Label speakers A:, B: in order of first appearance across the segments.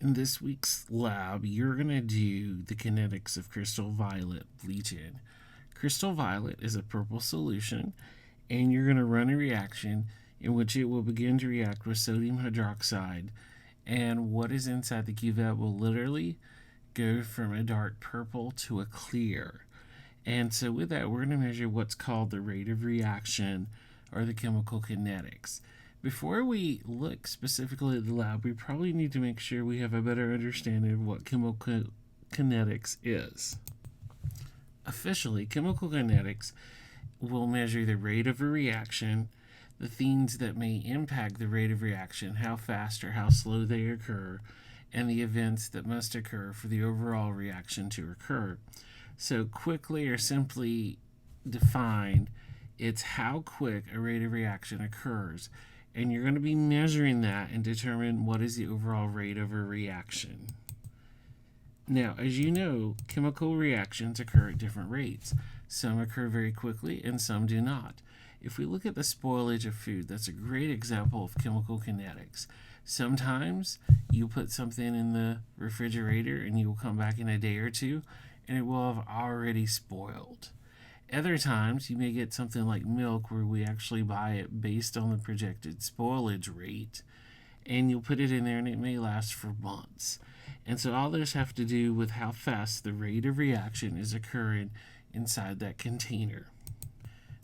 A: In this week's lab, you're going to do the kinetics of crystal violet bleach-in. Crystal violet is a purple solution, and you're going to run a reaction in which it will begin to react with sodium hydroxide, and what is inside the cuvette will literally go from a dark purple to a clear. And so with that, we're going to measure what's called the rate of reaction, or the chemical kinetics. Before we look specifically at the lab, we probably need to make sure we have a better understanding of what chemical kinetics is. Officially, chemical kinetics will measure the rate of a reaction, the things that may impact the rate of reaction, how fast or how slow they occur, and the events that must occur for the overall reaction to occur. So, quickly or simply defined, it's how quick a rate of reaction occurs. And you're going to be measuring that and determine what is the overall rate of a reaction. Now, as you know, chemical reactions occur at different rates. Some occur very quickly and some do not. If we look at the spoilage of food, that's a great example of chemical kinetics. Sometimes you put something in the refrigerator and you will come back in a day or two and it will have already spoiled. Other times you may get something like milk where we actually buy it based on the projected spoilage rate, and you'll put it in there and it may last for months. And so all those have to do with how fast the rate of reaction is occurring inside that container.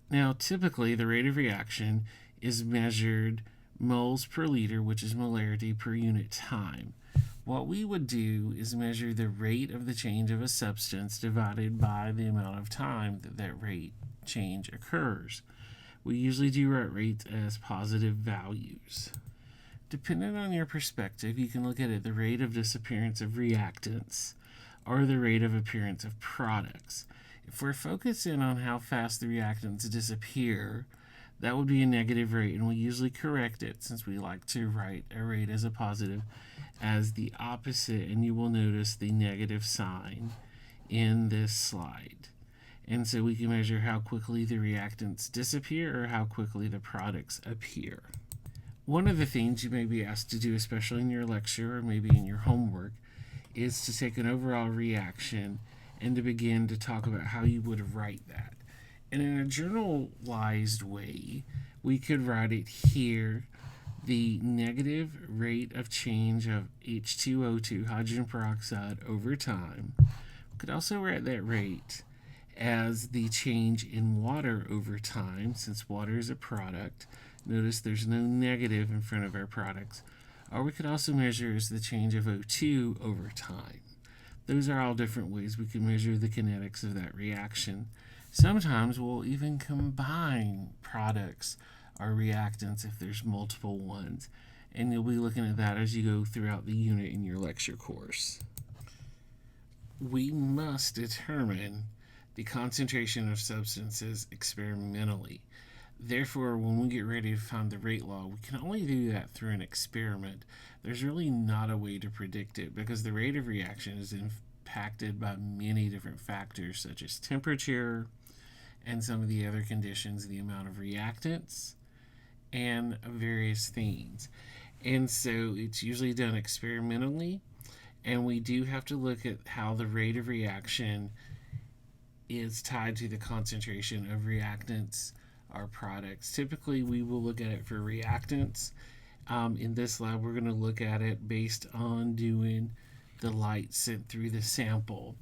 A: Now, typically the rate of reaction is measured moles per liter, which is molarity per unit time. What we would do is measure the rate of the change of a substance divided by the amount of time that rate change occurs. We usually do write rates as positive values. Depending on your perspective, you can look at it the rate of disappearance of reactants or the rate of appearance of products. If we're focusing on how fast the reactants disappear, that would be a negative rate, and we usually correct it since we like to write a rate as a positive as the opposite, and you will notice the negative sign in this slide. And so we can measure how quickly the reactants disappear or how quickly the products appear. One of the things you may be asked to do, especially in your lecture or maybe in your homework, is to take an overall reaction and to begin to talk about how you would write that. And in a generalized way, we could write it here, the negative rate of change of H2O2, hydrogen peroxide, over time. We could also write that rate as the change in water over time, since water is a product. Notice there's no negative in front of our products. Or we could also measure as the change of O2 over time. Those are all different ways we can measure the kinetics of that reaction. Sometimes we'll even combine products or reactants if there's multiple ones, and you'll be looking at that as you go throughout the unit in your lecture course. We must determine the concentration of substances experimentally. Therefore, when we get ready to find the rate law, we can only do that through an experiment. There's really not a way to predict it because the rate of reaction is impacted by many different factors such as temperature and some of the other conditions, the amount of reactants, and various things. And so it's usually done experimentally, and we do have to look at how the rate of reaction is tied to the concentration of reactants or products. Typically, we will look at it for reactants. In this lab, we're going to look at it based on doing the light sent through the sample.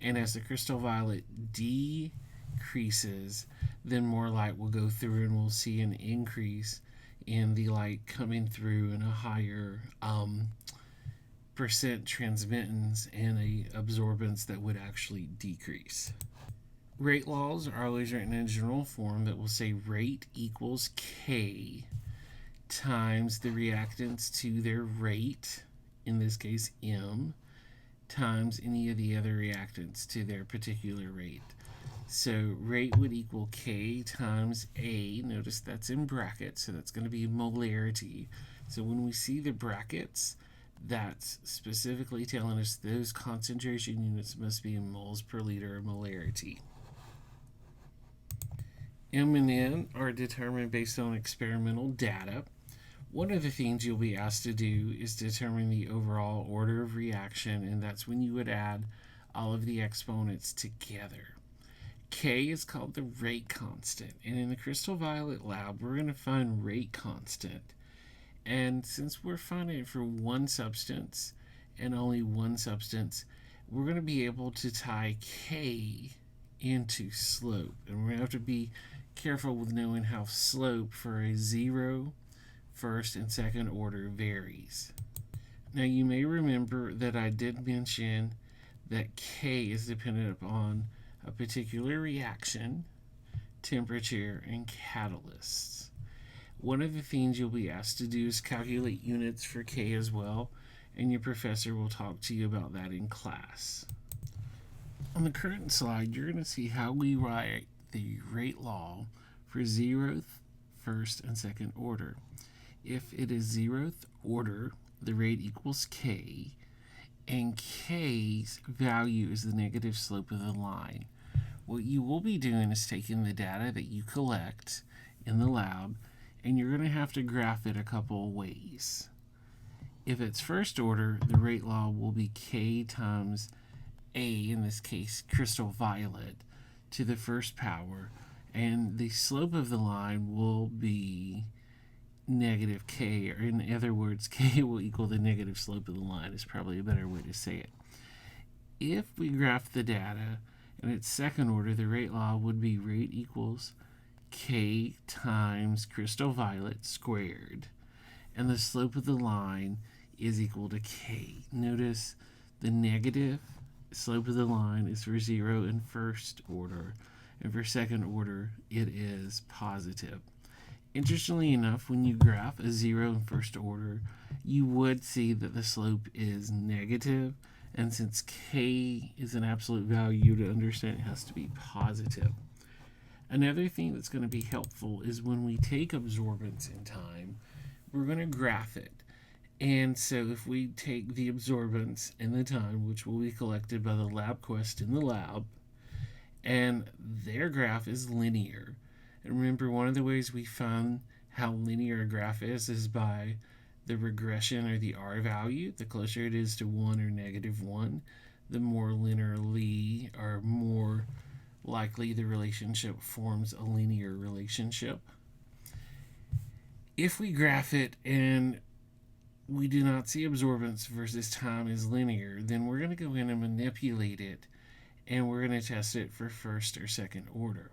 A: And as the crystal violet decreases, then more light will go through and we'll see an increase in the light coming through and a higher percent transmittance and a absorbance that would actually decrease. Rate laws are always written in a general form that will say rate equals K times the reactants to their rate, in this case M, times any of the other reactants to their particular rate. So rate would equal K times A. Notice that's in brackets, so that's going to be molarity. So when we see the brackets, that's specifically telling us those concentration units must be in moles per liter of molarity. M and N are determined based on experimental data. One of the things you'll be asked to do is determine the overall order of reaction, and that's when you would add all of the exponents together. K is called the rate constant, and in the crystal violet lab, we're going to find rate constant. And since we're finding it for one substance and only one substance, we're going to be able to tie K into slope. And we're going to have to be careful with knowing how slope for a zero, first, and second order varies. Now you may remember that I did mention that K is dependent upon a particular reaction, temperature, and catalysts. One of the things you'll be asked to do is calculate units for K as well, and your professor will talk to you about that in class. On the current slide, you're going to see how we write the rate law for zeroth, first, and second order. If it is zeroth order, the rate equals K, and K's value is the negative slope of the line. What you will be doing is taking the data that you collect in the lab, and you're going to have to graph it a couple ways. If it's first order, the rate law will be K times A, in this case crystal violet, to the first power, and the slope of the line will be negative K, or in other words, K will equal the negative slope of the line is probably a better way to say it. If we graph the data and it's second order, the rate law would be rate equals K times crystal violet squared, and the slope of the line is equal to K. Notice the negative slope of the line is for zero in first order, and for second order it is positive. Interestingly enough, when you graph a zero in first order, you would see that the slope is negative, and since K is an absolute value, to understand it has to be positive. Another thing that's going to be helpful is when we take absorbance in time, we're going to graph it. And so if we take the absorbance in the time, which will be collected by the lab quest in the lab, and their graph is linear. And remember, one of the ways we find how linear a graph is by the regression or the R value. The closer it is to 1 or negative 1, the more linearly or more likely the relationship forms a linear relationship. If we graph it and we do not see absorbance versus time as linear, then we're going to go in and manipulate it, and we're going to test it for first or second order.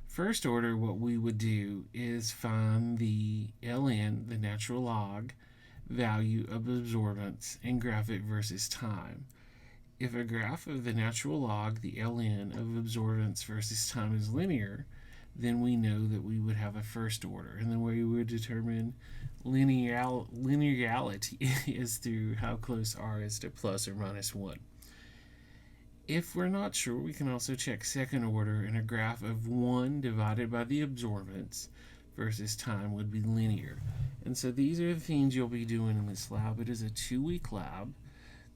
A: First order, what we would do is find the ln, the natural log, value of absorbance and graph it versus time. If a graph of the natural log, the ln of absorbance versus time is linear, then we know that we would have a first order. And the way we would determine linearity is through how close r is to plus or minus 1. If we're not sure, we can also check second order, and a graph of 1 divided by the absorbance versus time would be linear. And so these are the things you'll be doing in this lab. It is a 2-week lab.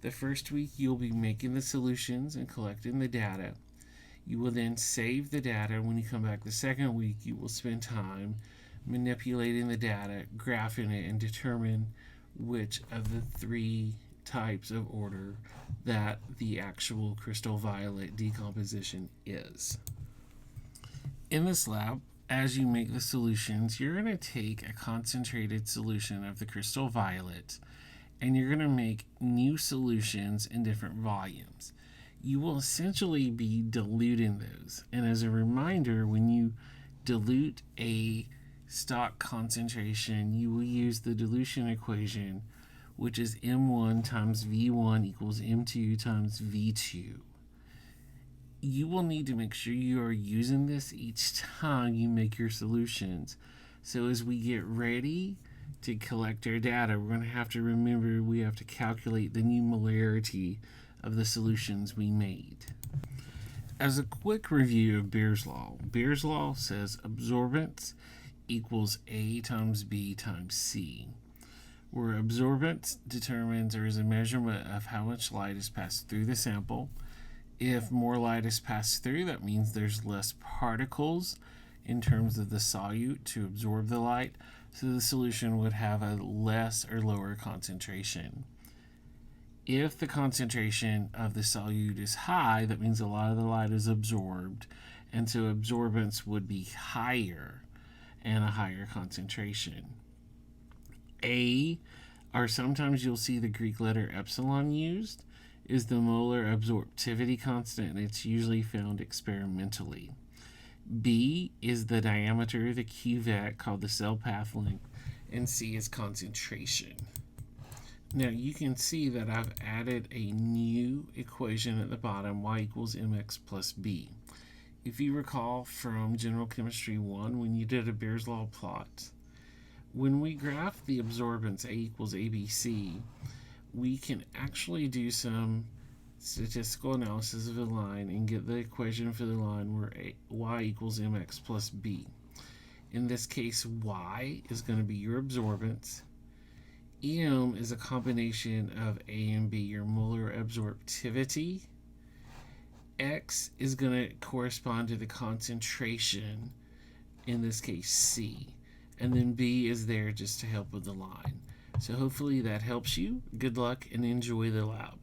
A: The first week you'll be making the solutions and collecting the data. You will then save the data. When you come back the second week, you will spend time manipulating the data, graphing it, and determine which of the 3 types of order that the actual crystal violet decomposition is. In this lab, as you make the solutions, you're going to take a concentrated solution of the crystal violet, and you're going to make new solutions in different volumes. You will essentially be diluting those. And as a reminder, when you dilute a stock concentration, you will use the dilution equation, which is M1 times V1 equals M2 times V2. You will need to make sure you are using this each time you make your solutions. So as we get ready to collect our data, we're going to have to remember we have to calculate the new molarity of the solutions we made. As a quick review of Beer's law says absorbance equals A times B times C, where absorbance determines or is a measurement of how much light is passed through the sample. If more light is passed through, that means there's less particles in terms of the solute to absorb the light. So the solution would have a less or lower concentration. If the concentration of the solute is high, that means a lot of the light is absorbed, and so absorbance would be higher and a higher concentration. A, or sometimes you'll see the Greek letter epsilon used, is the molar absorptivity constant, and it's usually found experimentally. B is the diameter of the cuvette, called the cell path length, and C is concentration. Now you can see that I've added a new equation at the bottom, y equals mx plus b. If you recall from General Chemistry 1, when you did a Beer's Law plot, when we graph the absorbance A equals ABC, we can actually do some statistical analysis of the line and get the equation for the line where y equals mx plus b. In this case, y is going to be your absorbance. M is a combination of A and B, your molar absorptivity. X is going to correspond to the concentration, in this case C. And then B is there just to help with the line. So hopefully that helps you. Good luck and enjoy the lab.